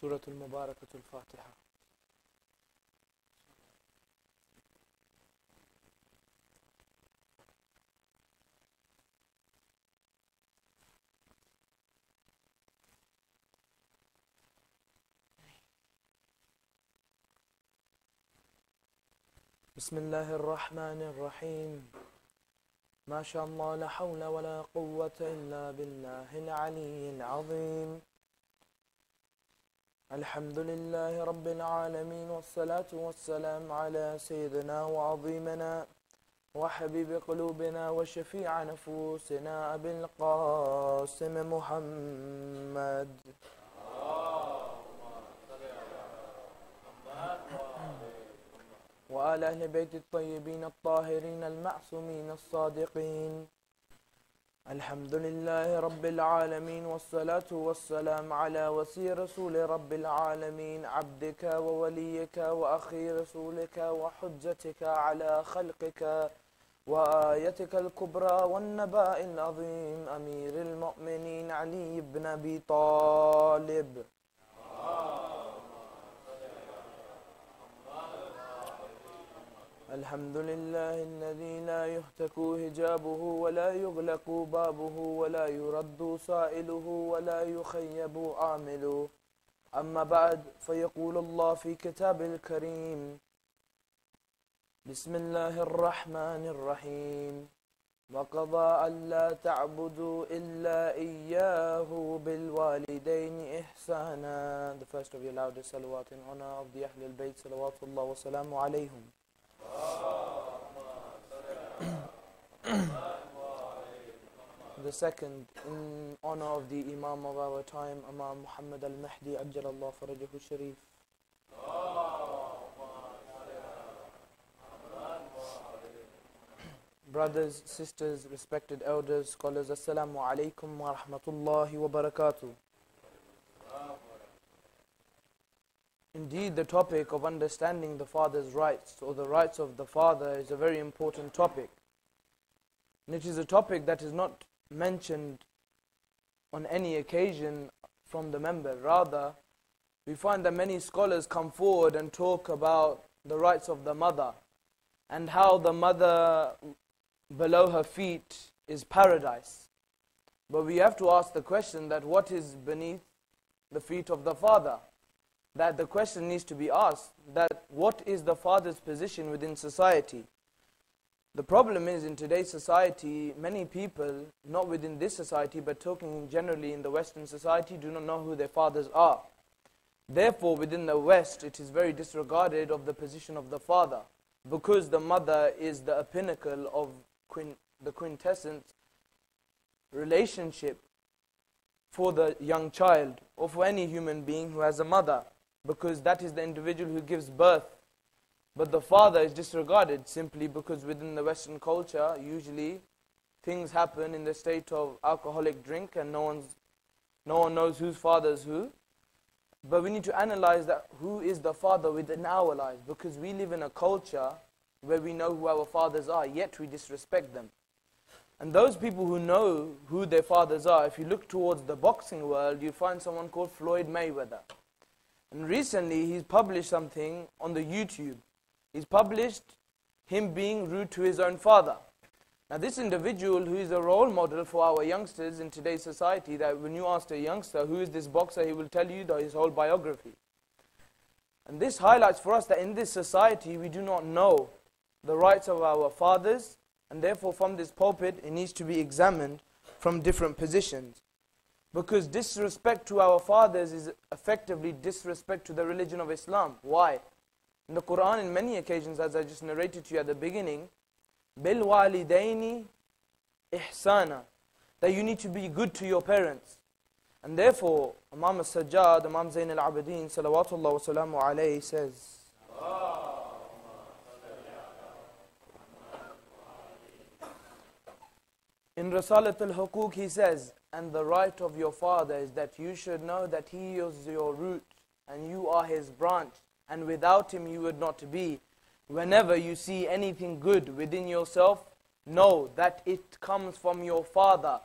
Surah Al-Mubarakah Al-Fatiha. بسم الله الرحمن الرحيم ما شاء الله لا حول ولا قوة إلا بالله العلي العظيم الحمد لله رب العالمين والصلاة والسلام على سيدنا وعظيمنا وحبيب قلوبنا وشفيع نفوسنا أبي القاسم محمد وآل أهل بيت الطيبين الطاهرين المعصومين الصادقين الحمد لله رب العالمين والصلاة والسلام على وسير رسول رب العالمين عبدك ووليك وأخي رسولك وحجتك على خلقك وآيتك الكبرى والنباء العظيم أمير المؤمنين علي بن أبي طالب الحمد لله الذي لا يهتك حجابه ولا يغلق بابه ولا يرد سائله ولا يخيب عامله أما بعد فيقول الله في كتاب الكريم بسم الله الرحمن الرحيم وقضى ألا تعبدوا إلا إياه بالوالدين إحسانا. The first of your loudest salawat in honor of the Ahl al-Bayt salawatullah wa salamu alayhum. The second in honor of the Imam of our time, Imam Muhammad al-Mahdi ajjalallahu farajahu sharif. Brothers, sisters, respected elders, scholars, assalamu alaikum wa rahmatullahi wa barakatuh. Indeed, the topic of understanding the father's rights or the rights of the father is a very important topic. And it is a topic that is not mentioned on any occasion from the member. Rather, we find that many scholars come forward and talk about the rights of the mother and how the mother below her feet is paradise. But we have to ask the question that what is beneath the feet of the father? That the question needs to be asked, that what is the father's position within society? The problem is in today's society, many people, not within this society, but talking generally in the Western society, do not know who their fathers are. Therefore, within the West, it is very disregarded of the position of the father, because the mother is the pinnacle of the quintessence relationship for the young child, or for any human being who has a mother, because that is the individual who gives birth. But the father is disregarded simply because within the Western culture, usually things happen in the state of alcoholic drink and no one knows whose father is who. But we need to analyze that who is the father within our lives, because we live in a culture where we know who our fathers are, yet we disrespect them. And those people who know who their fathers are, if you look towards the boxing world, you find someone called Floyd Mayweather. And recently he's published something on the YouTube. He's published him being rude to his own father. Now this individual, who is a role model for our youngsters in today's society, that when you ask a youngster who is this boxer, he will tell you his whole biography. And this highlights for us that in this society we do not know the rights of our fathers, and therefore from this pulpit it needs to be examined from different positions. Because disrespect to our fathers is effectively disrespect to the religion of Islam. Why? In the Quran, in many occasions, as I just narrated to you at the beginning, bil walidaini ihsana, that you need to be good to your parents. And therefore, Imam al-Sajjad, Imam Zain al-Abidin, salawatullah wa salamu alayhi, says, in Risalat al-Hukuk, he says, and the right of your father is that you should know that he is your root and you are his branch, and without him you would not be. Whenever you see anything good within yourself, know that it comes from your father.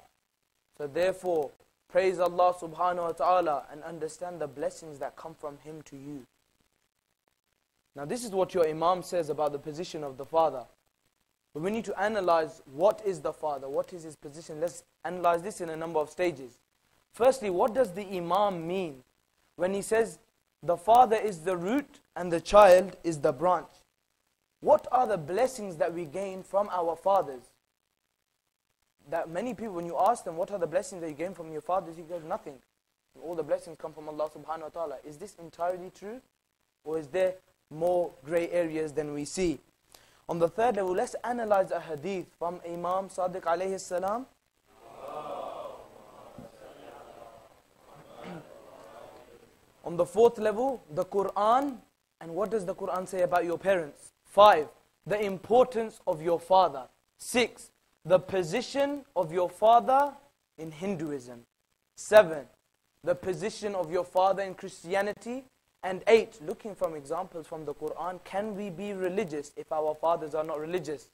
So therefore, praise Allah subhanahu wa ta'ala, and understand the blessings that come from Him to you. Now this is what your Imam says about the position of the father. But we need to analyze what is the father, what is his position. Let's analyze this in a number of stages. Firstly, what does the Imam mean when he says the father is the root and the child is the branch? What are the blessings that we gain from our fathers? That many people, when you ask them, what are the blessings that you gain from your fathers, he goes, nothing. All the blessings come from Allah subhanahu wa ta'ala. Is this entirely true? Or is there more grey areas than we see? On the third level, let's analyze a hadith from Imam Sadiq alayhi salam. On the fourth level, the Quran, and what does the Quran say about your parents? 5, the importance of your father. 6, the position of your father in Hinduism. 7, the position of your father in Christianity. And 8, looking from examples from the Quran, can we be religious if our fathers are not religious?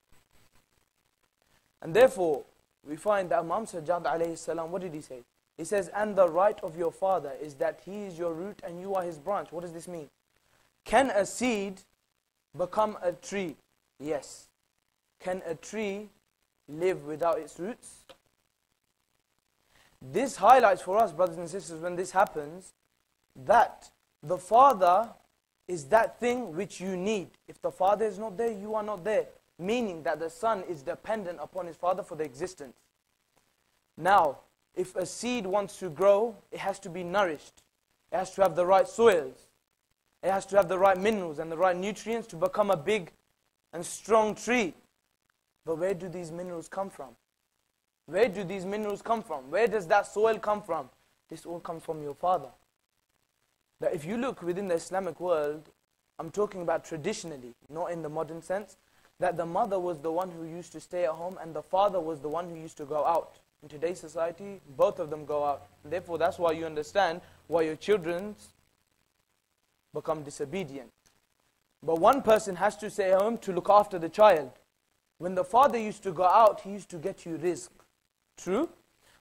And therefore, we find that Imam Sajjad alayhi salam, what did he say? He says, and the right of your father is that he is your root and you are his branch. What does this mean? Can a seed become a tree? Yes. Can a tree live without its roots? This highlights for us, brothers and sisters, when this happens, that the father is that thing which you need. If the father is not there, you are not there. Meaning that the son is dependent upon his father for the existence. Now, if a seed wants to grow, it has to be nourished. It has to have the right soils. It has to have the right minerals and the right nutrients to become a big and strong tree. But where do these minerals come from? Where do these minerals come from? Where does that soil come from? This all comes from your father. That if you look within the Islamic world, I'm talking about traditionally, not in the modern sense, that the mother was the one who used to stay at home and the father was the one who used to go out. In today's society, both of them go out. Therefore, that's why you understand why your children become disobedient. But one person has to stay at home to look after the child. When the father used to go out, he used to get you rizq. True?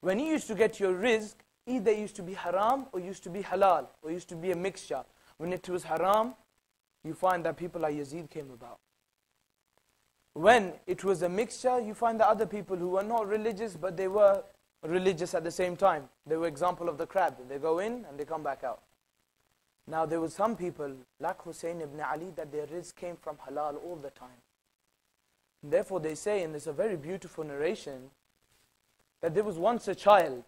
When he used to get your rizq, either it used to be haram or used to be halal, or used to be a mixture. When it was haram, you find that people like Yazid came about. When it was a mixture, you find that other people who were not religious, but they were religious at the same time. They were example of the crab. They go in and they come back out. Now there were some people, like Hussein ibn Ali, that their rizq came from halal all the time. And therefore they say, and it's a very beautiful narration, that there was once a child.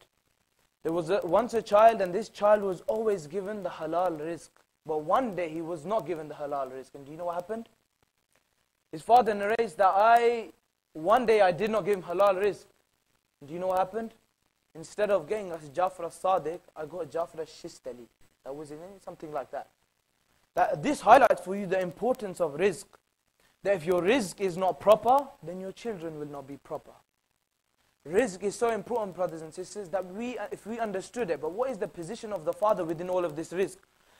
There was once a child, and this child was always given the halal rizq. But one day he was not given the halal rizq. And do you know what happened? His father narrates that one day I did not give him halal rizq. Do you know what happened? Instead of getting a Jafar al-Sadiq, I got a Jafar al-Shistali. That was something like that. This highlights for you the importance of rizq. That if your rizq is not proper, then your children will not be proper. Rizq is so important, brothers and sisters, that if we understood it, but what is the position of the father within all of this rizq?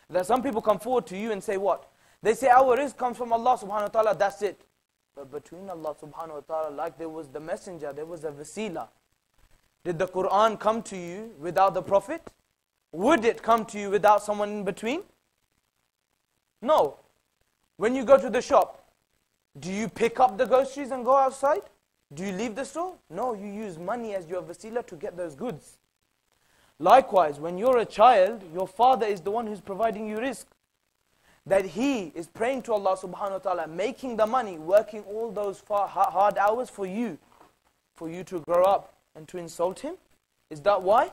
That some people come forward to you and say what? They say our rizq comes from Allah subhanahu wa ta'ala, that's it. But between Allah subhanahu wa ta'ala, like there was the messenger, there was a wasila. Did the Quran come to you without the Prophet? Would it come to you without someone in between? No. When you go to the shop, do you pick up the groceries and go outside? Do you leave the store? No, you use money as your wasila to get those goods. Likewise, when you're a child, your father is the one who's providing you rizq. That he is praying to Allah subhanahu wa ta'ala, making the money, working all those hard hours for you to grow up and to insult him. Is that why?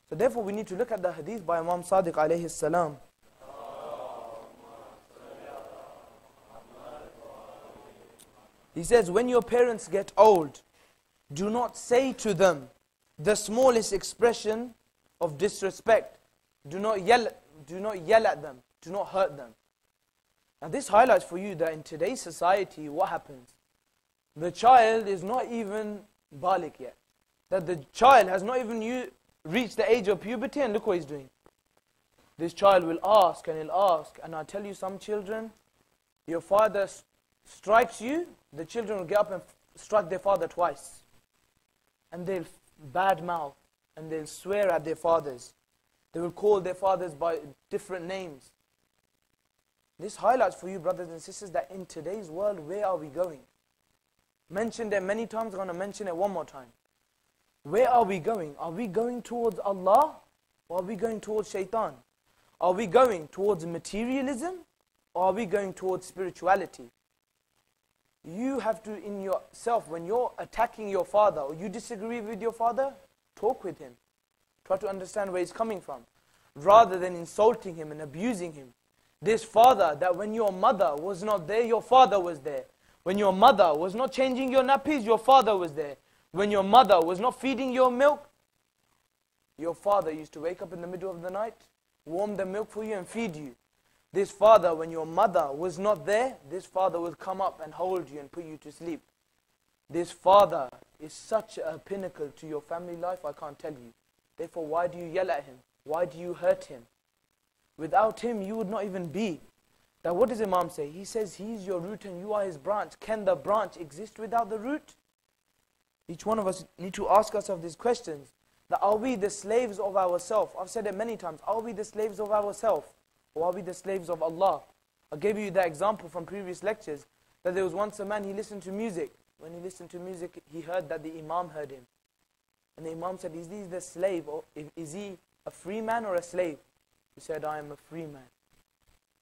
So therefore we need to look at the hadith by Imam Sadiq alayhi salam. He says, when your parents get old, do not say to them the smallest expression of disrespect. Do not yell at them. Do not hurt them. Now this highlights for you that in today's society, what happens? The child is not even baligh yet. That the child has not even reached the age of puberty, and look what he's doing. This child will ask and he'll ask. And I tell you, some children, your father strikes you, the children will get up and strike their father twice. And they'll bad mouth. and they'll swear at their fathers. They will call their fathers by different names. This highlights for you, brothers and sisters, that in today's world, where are we going? Mentioned it many times, I'm going to mention it one more time. Where are we going? Are we going towards Allah, or are we going towards shaitan? Are we going towards materialism, or are we going towards spirituality? You have to, in yourself, when you're attacking your father, or you disagree with your father, talk with him. Try to understand where he's coming from, rather than insulting him and abusing him. This father, that when your mother was not there, your father was there. When your mother was not changing your nappies, your father was there. When your mother was not feeding your milk, your father used to wake up in the middle of the night, warm the milk for you and feed you. This father, when your mother was not there, this father would come up and hold you and put you to sleep. This father is such a pinnacle to your family life, I can't tell you. Therefore, why do you yell at him? Why do you hurt him? Without him, you would not even be. Now, what does Imam say? He says, he is your root and you are his branch. Can the branch exist without the root? Each one of us need to ask ourselves these questions. That are we the slaves of ourselves? I've said it many times. Are we the slaves of ourselves? Or are we the slaves of Allah? I gave you that example from previous lectures, that there was once a man, he listened to music. When he listened to music, he heard that the Imam heard him. And the Imam said, is he the slave, or is he a free man or a slave? He said, I am a free man.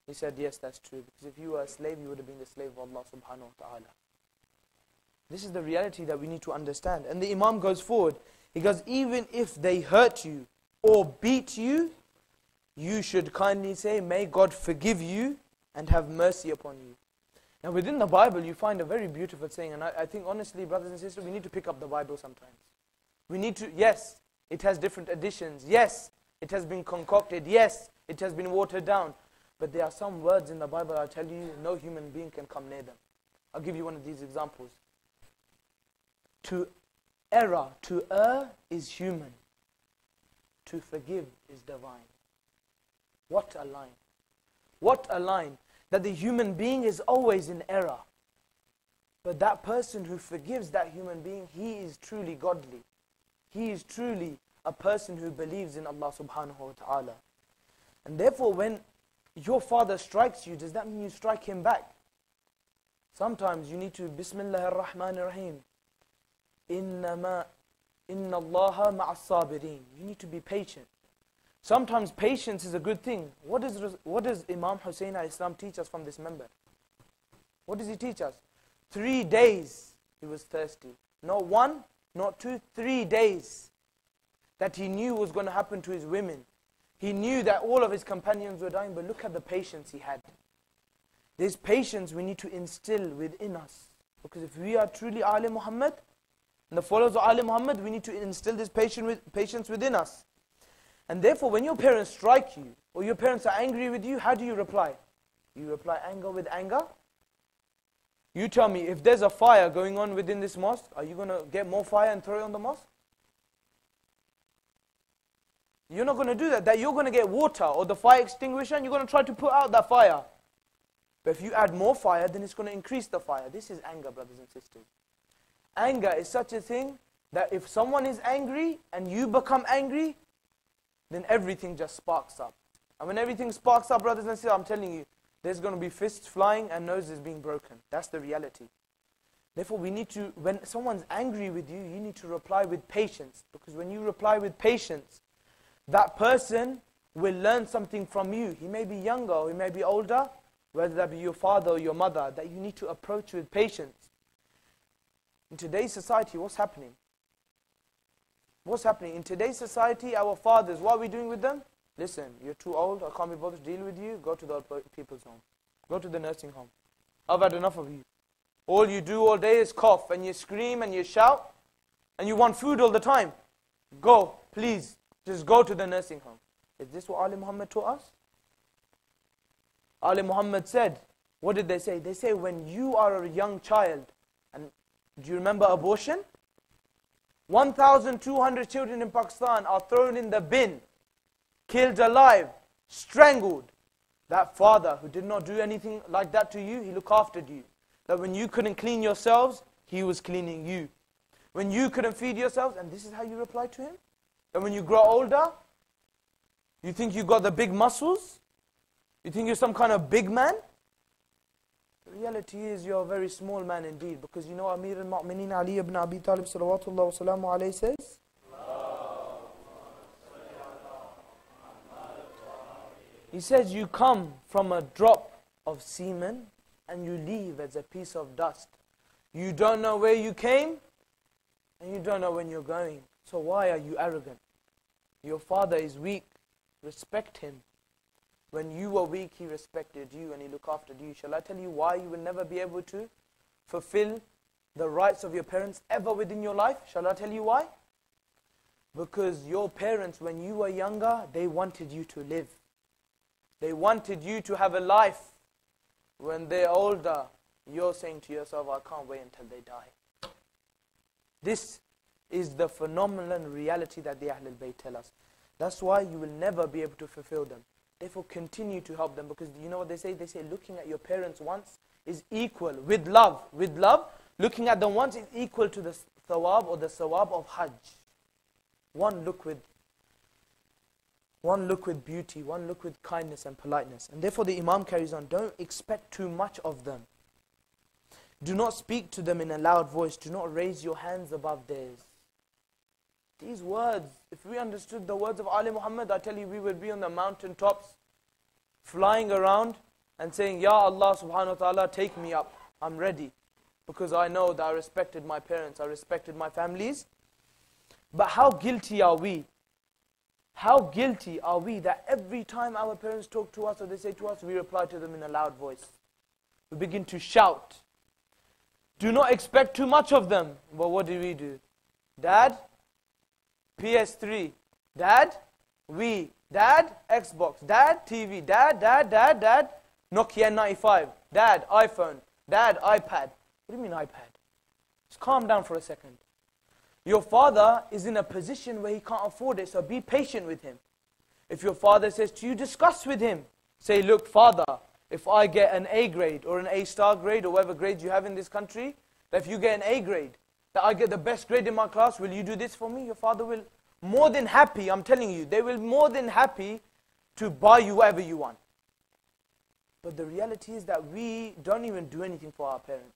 He said, yes, that's true. Because if you were a slave, you would have been the slave of Allah subhanahu wa ta'ala. This is the reality that we need to understand. And the Imam goes forward. He goes, even if they hurt you or beat you, you should kindly say, may God forgive you and have mercy upon you. Now within the Bible, you find a very beautiful saying. And I think honestly, brothers and sisters, we need to pick up the Bible sometimes. We need to, yes, it has different editions. Yes, it has been concocted. Yes, it has been watered down. But there are some words in the Bible, I'll tell you, no human being can come near them. I'll give you one of these examples. To err is human. To forgive is divine. What a line. What a line. That the human being is always in error. But that person who forgives that human being, he is truly godly. He is truly a person who believes in Allah subhanahu wa ta'ala. And therefore when your father strikes you, does that mean you strike him back? Sometimes you need to, Bismillah ar-Rahman ar-Rahim. Inna Allaha ma'as sabirin. You need to be patient. Sometimes patience is a good thing. What does Imam Hussein al-Islam teach us from this member? What does he teach us? 3 days he was thirsty. Not 1, not 2, 3 days. That he knew was going to happen to his women. He knew that all of his companions were dying, but look at the patience he had. This patience we need to instill within us. Because if we are truly Ali Muhammad, and the followers of Ali Muhammad, we need to instill this patience within us. And therefore, when your parents strike you, or your parents are angry with you, how do you reply? You reply anger with anger? You tell me, if there's a fire going on within this mosque, are you going to get more fire and throw it on the mosque? You're not going to do that. That you're going to get water or the fire extinguisher and you're going to try to put out that fire. But if you add more fire, then it's going to increase the fire. This is anger, brothers and sisters. Anger is such a thing that if someone is angry and you become angry, then everything just sparks up. And when everything sparks up, brothers and sisters, I'm telling you, there's going to be fists flying and noses being broken. That's the reality. Therefore, we need to, when someone's angry with you, you need to reply with patience. Because when you reply with patience, that person will learn something from you. He may be younger or he may be older, whether that be your father or your mother, that you need to approach with patience. In today's society, what's happening? What's happening? In today's society, our fathers, what are we doing with them? Listen, you're too old, I can't be bothered to deal with you, go to the old people's home. Go to the nursing home. I've had enough of you. All you do all day is cough, and you scream, and you shout, and you want food all the time. Go, please, just go to the nursing home. Is this what Ali Muhammad taught us? Ali Muhammad said, what did they say? They say, when you are a young child, and do you remember abortion? 1,200 children in Pakistan are thrown in the bin, killed alive, strangled. That father who did not do anything like that to you, he looked after you. That when you couldn't clean yourselves, he was cleaning you. When you couldn't feed yourselves, and this is how you reply to him? Then when you grow older, you think you got the big muscles? You think you're some kind of big man? The reality is you're a very small man indeed. Because you know Amir al-Mu'mineen Ali ibn Abi Talib salawatullah wa salamu alayhi says, he says, you come from a drop of semen and you leave as a piece of dust. You don't know where you came and you don't know when you're going. So why are you arrogant? Your father is weak. Respect him. When you were weak, he respected you and he looked after you. Shall I tell you why you will never be able to fulfill the rights of your parents ever within your life? Shall I tell you why? Because your parents, when you were younger, they wanted you to live. They wanted you to have a life. When they're older, you're saying to yourself, I can't wait until they die. This is the phenomenal reality that the Ahlul Bayt tell us. That's why you will never be able to fulfill them. Therefore, continue to help them, because you know what they say? They say looking at your parents once is equal, with love. With love, looking at them once is equal to the thawab or the sawab of hajj. One look with beauty, one look with kindness and politeness. And therefore the Imam carries on, don't expect too much of them. Do not speak to them in a loud voice. Do not raise your hands above theirs. These words, if we understood the words of Ali Muhammad, I tell you, we would be on the mountain tops, flying around and saying, Ya Allah subhanahu wa ta'ala, take me up. I'm ready. Because I know that I respected my parents, I respected my families. But how guilty are we? How guilty are we that every time our parents talk to us or they say to us, we reply to them in a loud voice. We begin to shout. Do not expect too much of them. But what do? Dad, PS3. Dad, Wii. Dad, Xbox. Dad, TV. Dad, Nokia 95. Dad, iPhone. Dad, iPad. What do you mean iPad? Just calm down for a second. Your father is in a position where he can't afford it, so be patient with him. If your father says to you, discuss with him. Say, look, father, if I get an A grade or an A-star grade or whatever grades you have in this country, that if you get an A grade, that I get the best grade in my class, will you do this for me? Your father will more than happy, I'm telling you, they will more than happy to buy you whatever you want. But the reality is that we don't even do anything for our parents.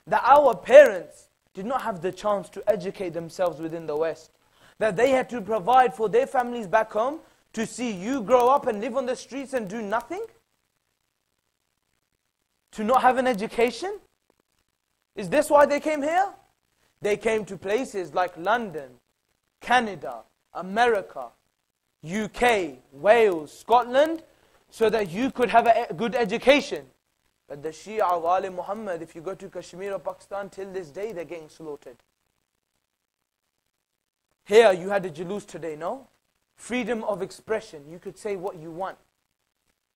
That our parents did not have the chance to educate themselves within the West. That they had to provide for their families back home to see you grow up and live on the streets and do nothing? To not have an education? Is this why they came here? They came to places like London, Canada, America, UK, Wales, Scotland, so that you could have a good education. But the Shia of Ali Muhammad, if you go to Kashmir or Pakistan, till this day they're getting slaughtered. Here you had a Julus today, no? Freedom of expression. You could say what you want.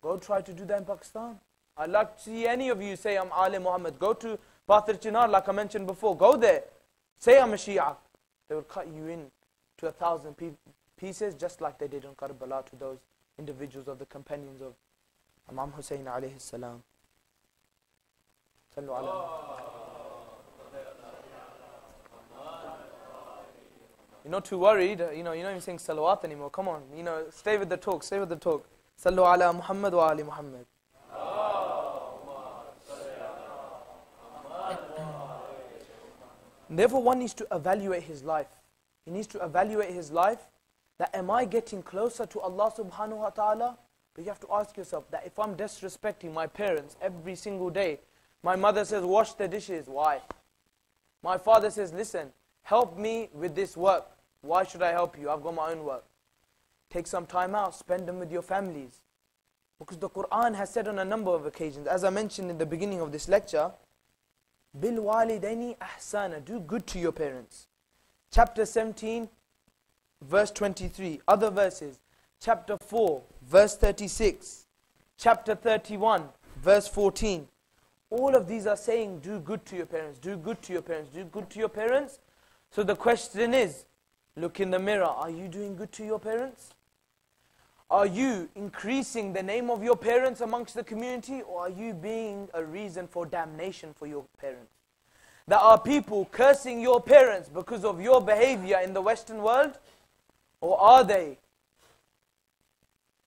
Go try to do that in Pakistan. I'd like to see any of you say I'm Ali Muhammad. Go to Pathir Chinar, like I mentioned before. Go there. Say I'm a Shia. They will cut you in to 1,000 pieces, just like they did on Karbala to those individuals of the companions of Imam Hussein alayhi salam. Sallu ala. You're not too worried, you're not even saying salawat anymore. Come on, stay with the talk, stay with the talk. Sallu ala Muhammad wa ali Muhammad. Therefore, one needs to evaluate his life. He needs to evaluate his life, that am I getting closer to Allah subhanahu wa ta'ala? But you have to ask yourself that if I'm disrespecting my parents every single day, my mother says, wash the dishes. Why? My father says, listen, help me with this work. Why should I help you? I've got my own work. Take some time out, spend them with your families. Because the Quran has said on a number of occasions, as I mentioned in the beginning of this lecture, Bil walidaini ahsana, do good to your parents. Chapter 17, verse 23. Other verses, chapter 4, verse 36. Chapter 31, verse 14. All of these are saying, do good to your parents, do good to your parents, do good to your parents. So the question is, look in the mirror, are you doing good to your parents? Are you increasing the name of your parents amongst the community, or are you being a reason for damnation for your parents? There are people cursing your parents because of your behavior in the Western world, Or are they?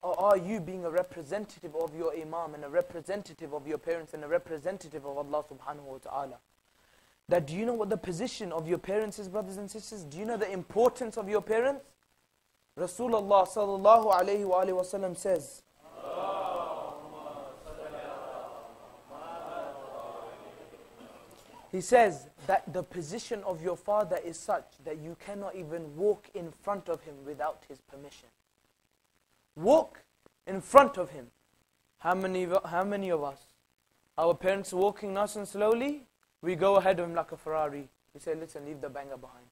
Or are you being a representative of your imam and a representative of your parents and a representative of Allah subhanahu wa ta'ala? That do you know what the position of your parents is, brothers and sisters? Do you know the importance of your parents? Rasulullah sallallahu alayhi wa alihi wa sallam says, he says that the position of your father is such that you cannot even walk in front of him without his permission. Walk in front of him. How many of us? Our parents walking nice and slowly, we go ahead of him like a Ferrari. We say, listen, leave the banger behind.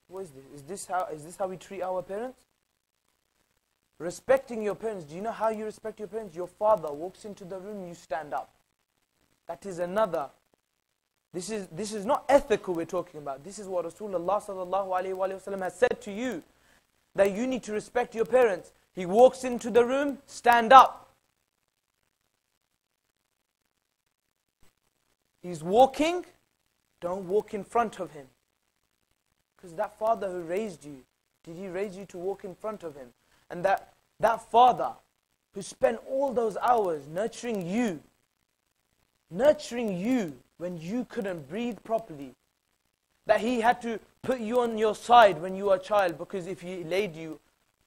What is this? Is this how we treat our parents? Respecting your parents. Do you know how you respect your parents? Your father walks into the room, you stand up. That is another. This is not ethical we're talking about. This is what Rasulullah sallallahu alayhi wa sallam has said to you. That you need to respect your parents. He walks into the room, stand up. He's walking, don't walk in front of him. Because that father who raised you, did he raise you to walk in front of him? And that father who spent all those hours nurturing you when you couldn't breathe properly, that he had to put you on your side when you were a child, because if he laid you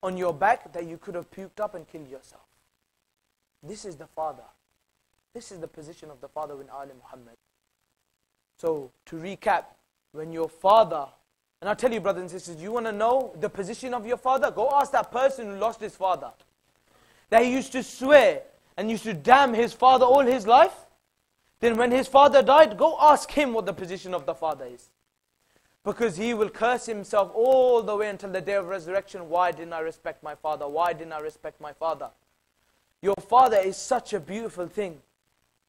on your back, that you could have puked up and killed yourself. This is the father. This is the position of the father in Ali Muhammad. So, to recap, when your father, and I'll tell you brothers and sisters, you want to know the position of your father? Go ask that person who lost his father. That he used to swear and used to damn his father all his life. Then when his father died, go ask him what the position of the father is. Because he will curse himself all the way until the day of resurrection. Why didn't I respect my father? Why didn't I respect my father? Your father is such a beautiful thing,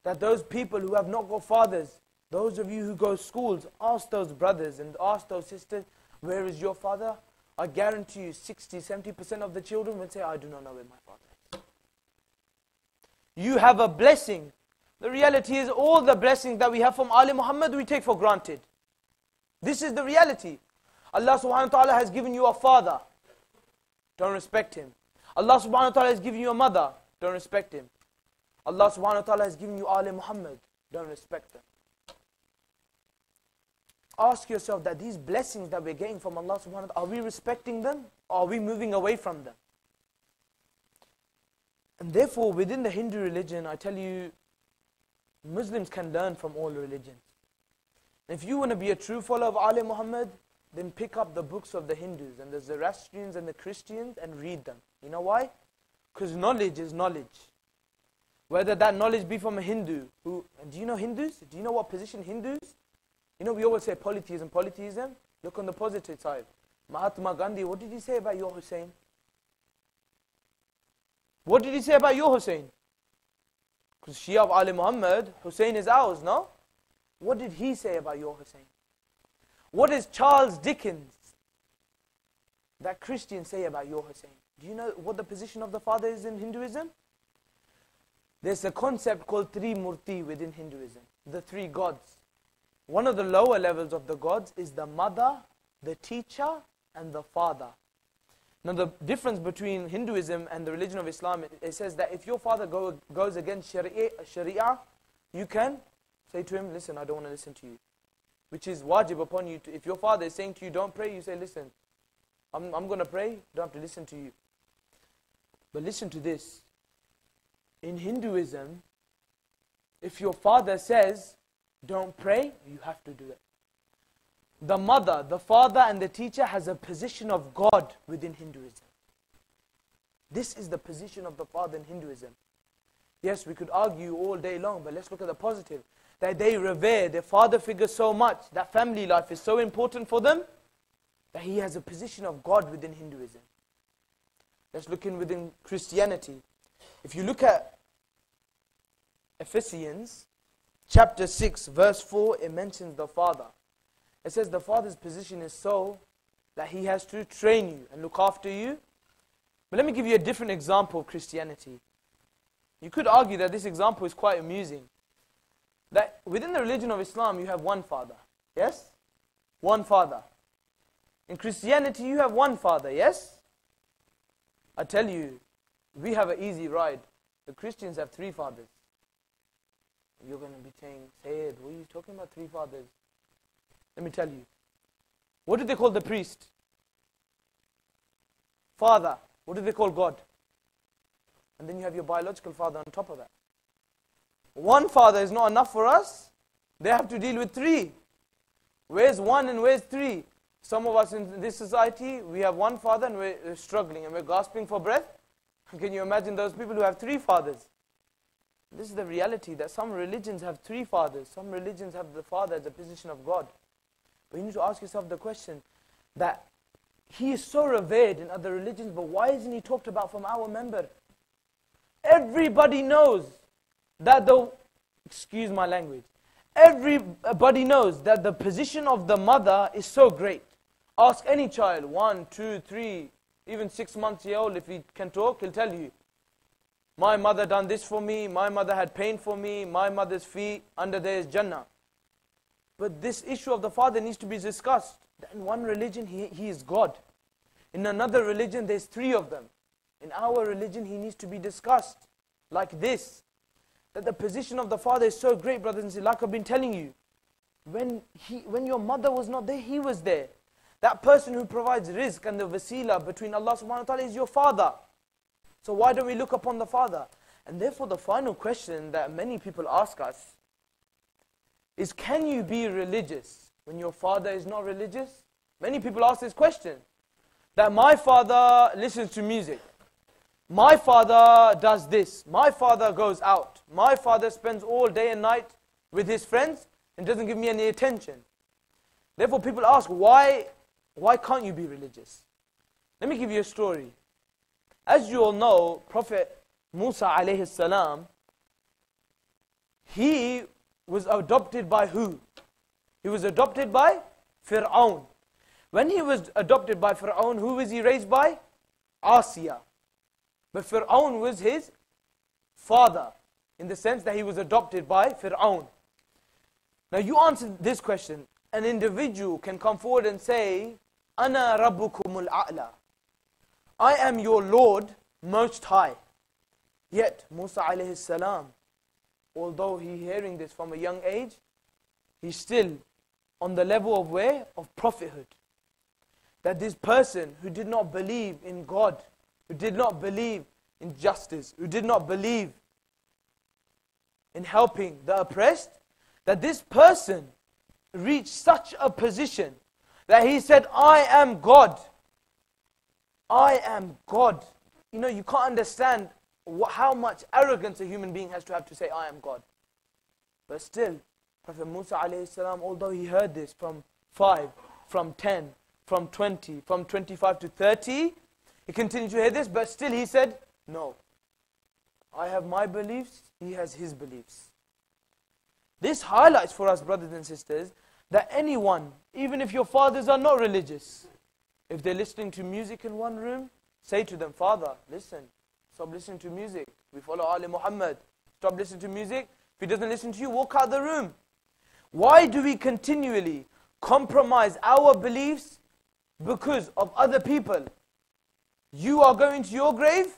that those people who have not got fathers, those of you who go to schools, ask those brothers and ask those sisters, where is your father? I guarantee you 60-70% of the children will say, I do not know where my father is. You have a blessing. The reality is all the blessings that we have from Ali Muhammad we take for granted. This is the reality. Allah subhanahu wa ta'ala has given you a father. Don't respect him. Allah subhanahu wa ta'ala has given you a mother. Don't respect him. Allah subhanahu wa ta'ala has given you Ali Muhammad. Don't respect them. Ask yourself that these blessings that we're getting from Allah subhanahu wa ta'ala, are we respecting them? Or are we moving away from them? And therefore, within the Hindu religion, I tell you, Muslims can learn from all religions. If you want to be a true follower of Ali Muhammad, then pick up the books of the Hindus and the Zoroastrians and the Christians and read them. You know why? Because knowledge is knowledge. Whether that knowledge be from a Hindu who, and do you know Hindus? Do you know what position Hindus? You know, we always say polytheism, polytheism. Look on the positive side. Mahatma Gandhi, what did he say about your Hussein? What did he say about your Hussein? Because Shia of Ali Muhammad, Hussein is ours, no? What did he say about your Hussein? What does Charles Dickens, that Christian, say about your Hussein? Do you know what the position of the father is in Hinduism? There's a concept called Trimurti within Hinduism, the three gods. One of the lower levels of the gods is the mother, the teacher, and the father. Now the difference between Hinduism and the religion of Islam, it says that if your father goes against Sharia, you can say to him, listen, I don't want to listen to you. Which is wajib upon you. If your father is saying to you, don't pray, you say, listen, I'm going to pray, don't have to listen to you. But listen to this. In Hinduism, if your father says, don't pray, you have to do it. The mother, the father, and the teacher has a position of God within Hinduism. This is the position of the father in Hinduism. Yes, we could argue all day long, but let's look at the positive. That they revere their father figure so much, that family life is so important for them, that he has a position of God within Hinduism. Let's look in within Christianity. If you look at Ephesians, chapter 6, verse 4, it mentions the father. It says the father's position is so that he has to train you and look after you. But let me give you a different example of Christianity. You could argue that this example is quite amusing. That within the religion of Islam, you have one father. Yes? One father. In Christianity, you have one father, yes? I tell you, we have an easy ride. The Christians have three fathers. You're going to be saying, Sayed, what are you talking about, three fathers? Let me tell you. What do they call the priest? Father. What do they call God? And then you have your biological father on top of that. One father is not enough for us. They have to deal with three. Where's one and where's three? Some of us in this society, we have one father and we're struggling and we're gasping for breath. Can you imagine those people who have three fathers? This is the reality, that some religions have three fathers. Some religions have the father as the position of God. But you need to ask yourself the question, that he is so revered in other religions, but why isn't he talked about from our member? Everybody knows that excuse my language, everybody knows that the position of the mother is so great. Ask any child, 1, 2, 3, even 6 months old, if he can talk, he'll tell you, my mother done this for me, my mother had pain for me, my mother's feet, under there is Jannah. But this issue of the father needs to be discussed. In one religion, he is God. In another religion, there's three of them. In our religion, he needs to be discussed like this. That the position of the father is so great, brothers and sisters. Like I've been telling you, when your mother was not there, he was there. That person who provides rizq and the wasila between Allah subhanahu wa ta'ala is your father. So why don't we look upon the father? And therefore the final question that many people ask us is, can you be religious when your father is not religious? Many people ask this question. That my father listens to music. My father does this. My father goes out. My father spends all day and night with his friends and doesn't give me any attention. Therefore people ask, why can't you be religious? Let me give you a story. As you all know, Prophet Musa alayhi salam, he was adopted by who? He was adopted by Fir'aun. When he was adopted by Fir'aun, who was he raised by? Asiya. But Fir'aun was his father, in the sense that he was adopted by Fir'aun. Now you answer this question. An individual can come forward and say, Ana rabbukumul a'la. I am your Lord most high. Yet Musa alayhi salam, although he hearing this from a young age, he's still on the level of where? Of prophethood. That this person who did not believe in God, who did not believe in justice, who did not believe in helping the oppressed, that this person reached such a position that he said, I am God. I am God. You know, you can't understand how much arrogance a human being has to say, I am God. But still, Prophet Musa alayhi salam, although he heard this from 5, from 10, from 20, from 25 to 30, he continued to hear this, but still he said, no. I have my beliefs, he has his beliefs. This highlights for us, brothers and sisters, that anyone, even if your fathers are not religious, if they're listening to music in one room, say to them, Father, listen, stop listening to music. We follow Ali Muhammad. Stop listening to music. If he doesn't listen to you, walk out of the room. Why do we continually compromise our beliefs because of other people? You are going to your grave,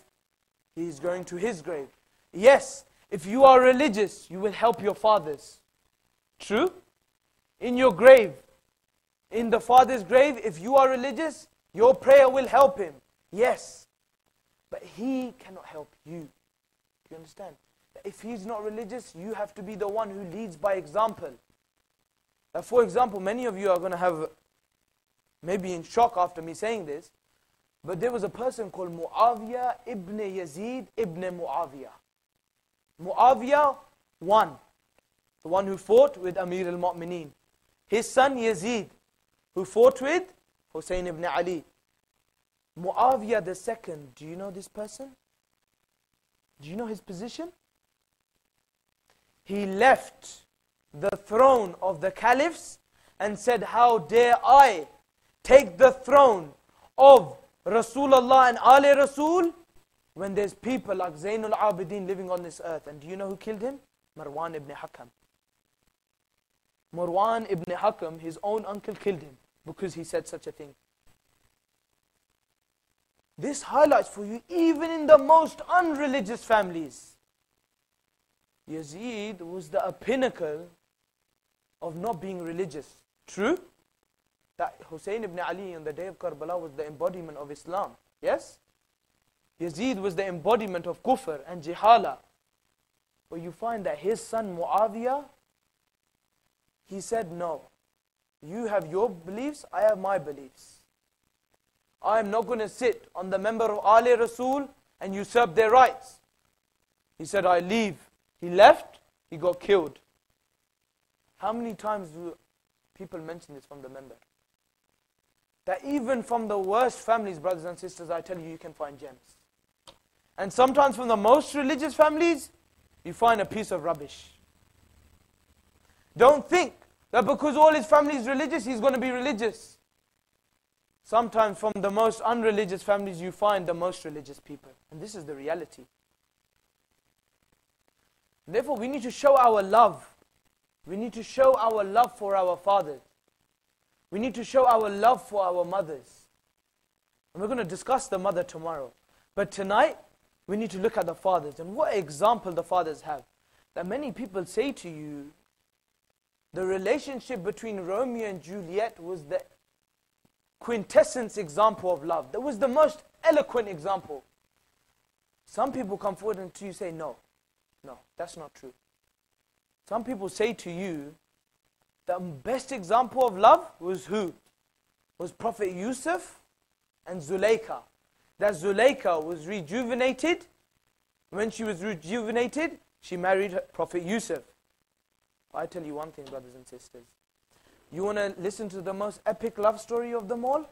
he is going to his grave. Yes, if you are religious, you will help your fathers. True? In your grave, in the father's grave, if you are religious, your prayer will help him. Yes. But he cannot help you. Do you understand? If he's not religious, you have to be the one who leads by example. For example, many of you are going to have, maybe in shock after me saying this, but there was a person called Muawiyah ibn Yazid ibn Muawiyah. Muawiyah won. The one who fought with Amir al-Mu'mineen. His son Yazid, who fought with Hussein ibn Ali. Muawiyah the second, do you know this person? Do you know his position? He left the throne of the caliphs and said, how dare I take the throne of Rasulullah and Ali Rasul when there's people like Zainul Abidin living on this earth. And do you know who killed him? Marwan ibn Hakam. Marwan ibn Hakam, his own uncle, killed him because he said such a thing. This highlights for you, even in the most unreligious families, Yazid was the pinnacle of not being religious. True? That Hussein ibn Ali on the day of Karbala was the embodiment of Islam. Yes? Yazid was the embodiment of kufr and jihala. But you find that his son Muawiyah, he said, no. You have your beliefs, I have my beliefs. I am not going to sit on the member of Ali Rasul and usurp their rights. He said, I leave. He left, he got killed. How many times do people mention this from the member? That even from the worst families, brothers and sisters, I tell you, you can find gems. And sometimes from the most religious families, you find a piece of rubbish. Don't think that because all his family is religious, he's going to be religious. Sometimes from the most unreligious families, you find the most religious people. And this is the reality. Therefore, we need to show our love. We need to show our love for our fathers. We need to show our love for our mothers. And we're going to discuss the mother tomorrow. But tonight, we need to look at the fathers. And what example the fathers have. That many people say to you, the relationship between Romeo and Juliet was the quintessence example of love. That was the most eloquent example. Some people come forward and to you say, no, that's not true. Some people say to you, the best example of love was who? Was Prophet Yusuf and Zuleika. That Zuleika was rejuvenated. When she was rejuvenated, she married Prophet Yusuf. I tell you one thing, brothers and sisters. You want to listen to the most epic love story of them all?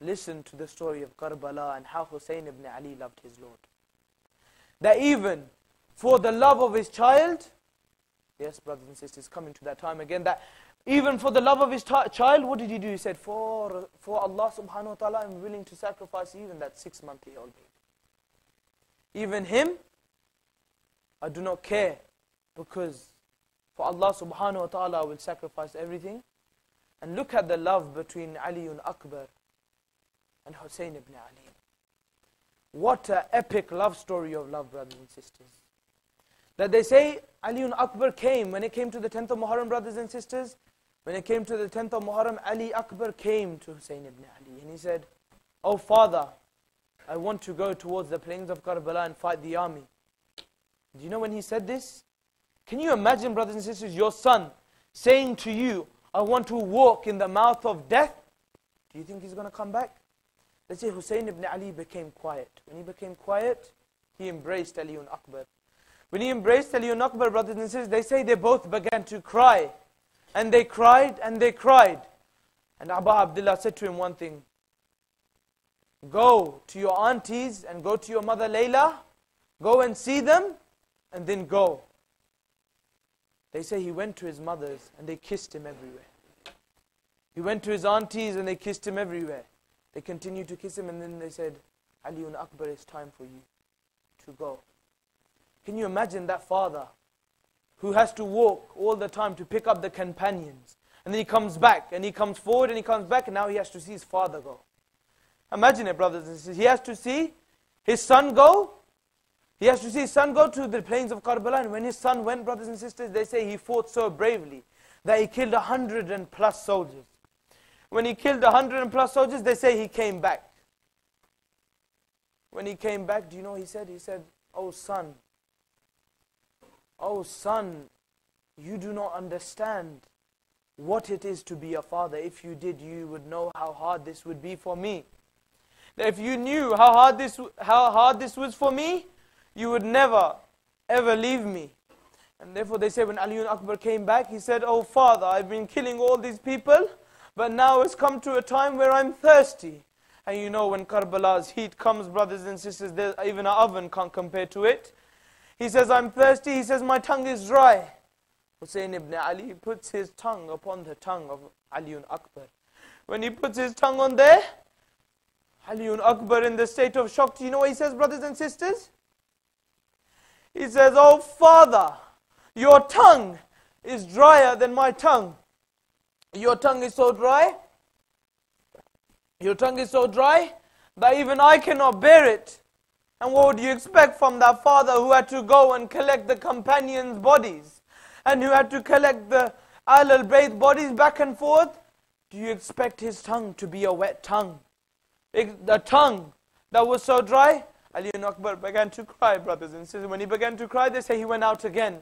Listen to the story of Karbala and how Hussein ibn Ali loved his Lord. That even for the love of his child, yes, brothers and sisters, coming to that time again, that even for the love of his child, what did he do? He said, for Allah subhanahu wa ta'ala, I'm willing to sacrifice even that 6-month-old baby. Even him, I do not care, because for Allah subhanahu wa ta'ala, I will sacrifice everything. And look at the love between Ali Akbar and Hussein ibn Ali. What an epic love story of love, brothers and sisters. That they say Ali Akbar came, when it came to the 10th of Muharram, brothers and sisters, when it came to the 10th of Muharram, Ali Akbar came to Hussein ibn Ali and he said, oh father, I want to go towards the plains of Karbala and fight the army. Do you know when he said this? Can you imagine, brothers and sisters, your son saying to you, I want to walk in the mouth of death? Do you think he's going to come back? Let's say Hussein ibn Ali became quiet. When he became quiet, he embraced Ali Akbar. When he embraced Ali Akbar, brothers and sisters, they say they both began to cry. And they cried and they cried. And Abba Abdullah said to him one thing. Go to your aunties and go to your mother Layla. Go and see them and then go. They say he went to his mothers and they kissed him everywhere. He went to his aunties and they kissed him everywhere. They continued to kiss him and then they said, Ali Akbar, it's time for you to go. Can you imagine that father who has to walk all the time to pick up the companions? And then he comes back and he comes forward and he comes back and now he has to see his father go. Imagine it, brothers and sisters. He has to see his son go. He has to see his son go to the plains of Karbala. And when his son went, brothers and sisters, they say he fought so bravely that he killed 100+ soldiers. When he killed 100+ soldiers, they say he came back. When he came back, do you know what he said? He said, oh son, you do not understand what it is to be a father. If you did, you would know how hard this would be for me. If you knew how hard this was for me, you would never, ever leave me. And therefore they say when Ali Akbar came back, he said, oh father, I've been killing all these people, but now it's come to a time where I'm thirsty. And you know when Karbala's heat comes, brothers and sisters, even an oven can't compare to it. He says, I'm thirsty. He says, my tongue is dry. Hussein ibn Ali puts his tongue upon the tongue of Ali Akbar. When he puts his tongue on there, Ali Akbar in the state of shock, do you know what he says, brothers and sisters? He says, oh father, your tongue is drier than my tongue. Your tongue is so dry. Your tongue is so dry that even I cannot bear it. And what would you expect from that father who had to go and collect the companions' bodies, and who had to collect the Ahl al-Bayt bodies back and forth? Do you expect his tongue to be a wet tongue? The tongue that was so dry? Ali Akbar began to cry, brothers and sisters. When he began to cry, they say he went out again.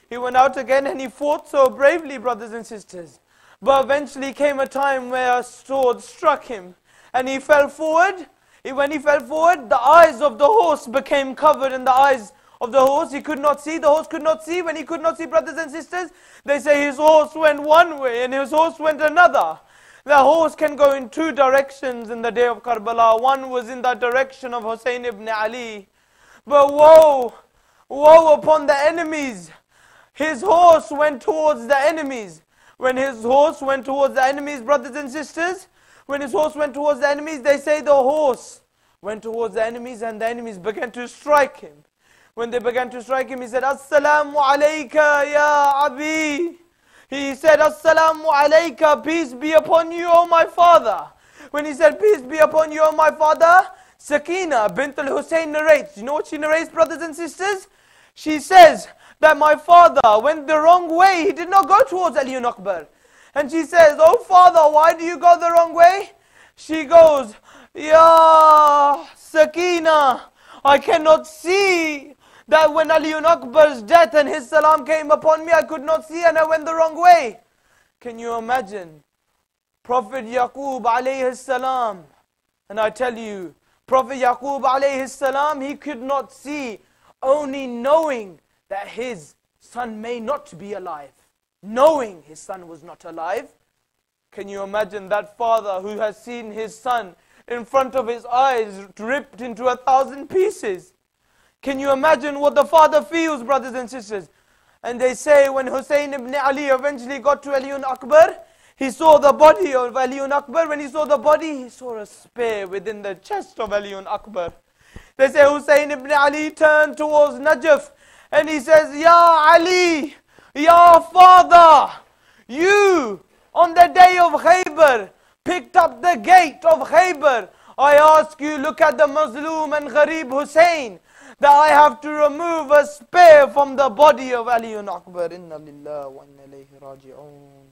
He went out again and he fought so bravely, brothers and sisters. But eventually came a time where a sword struck him and he fell forward. When he fell forward, the eyes of the horse became covered in the eyes of the horse. He could not see, the horse could not see. When he could not see, brothers and sisters, they say his horse went one way and his horse went another. The horse can go in two directions in the day of Karbala. One was in the direction of Hussein ibn Ali. But woe, woe upon the enemies. His horse went towards the enemies. When his horse went towards the enemies, brothers and sisters, when his horse went towards the enemies, they say the horse went towards the enemies and the enemies began to strike him. When they began to strike him, he said, Assalamu alayka ya Abi. He said, Assalamu alayka, peace be upon you, O my father. When he said, peace be upon you, O my father, Sakina bint al-Hussein narrates. You know what she narrates, brothers and sisters? She says that my father went the wrong way. He did not go towards Ali Akbar. And she says, oh father, why do you go the wrong way? She goes, Ya Sakina, I cannot see that when Ali Akbar's death and his salam came upon me, I could not see and I went the wrong way. Can you imagine? Prophet Yaqub alayhi salam, and I tell you, Prophet Yaqub alayhi salam, he could not see, only knowing that his son may not be alive. Knowing his son was not alive. Can you imagine that father who has seen his son in front of his eyes ripped into 1,000 pieces? Can you imagine what the father feels, brothers and sisters? And they say when Hussein ibn Ali eventually got to Ali Akbar, he saw the body of Ali Akbar. When he saw the body, he saw a spear within the chest of Ali Akbar. They say Hussein ibn Ali turned towards Najaf and he says, Ya Ali, Ya father, you on the day of Khaybar picked up the gate of Khaybar. I ask you, look at the Mazloom and Gharib Hussein, that I have to remove a spear from the body of Ali Akbar. Inna lillahi wa inna ilayhi raji'un.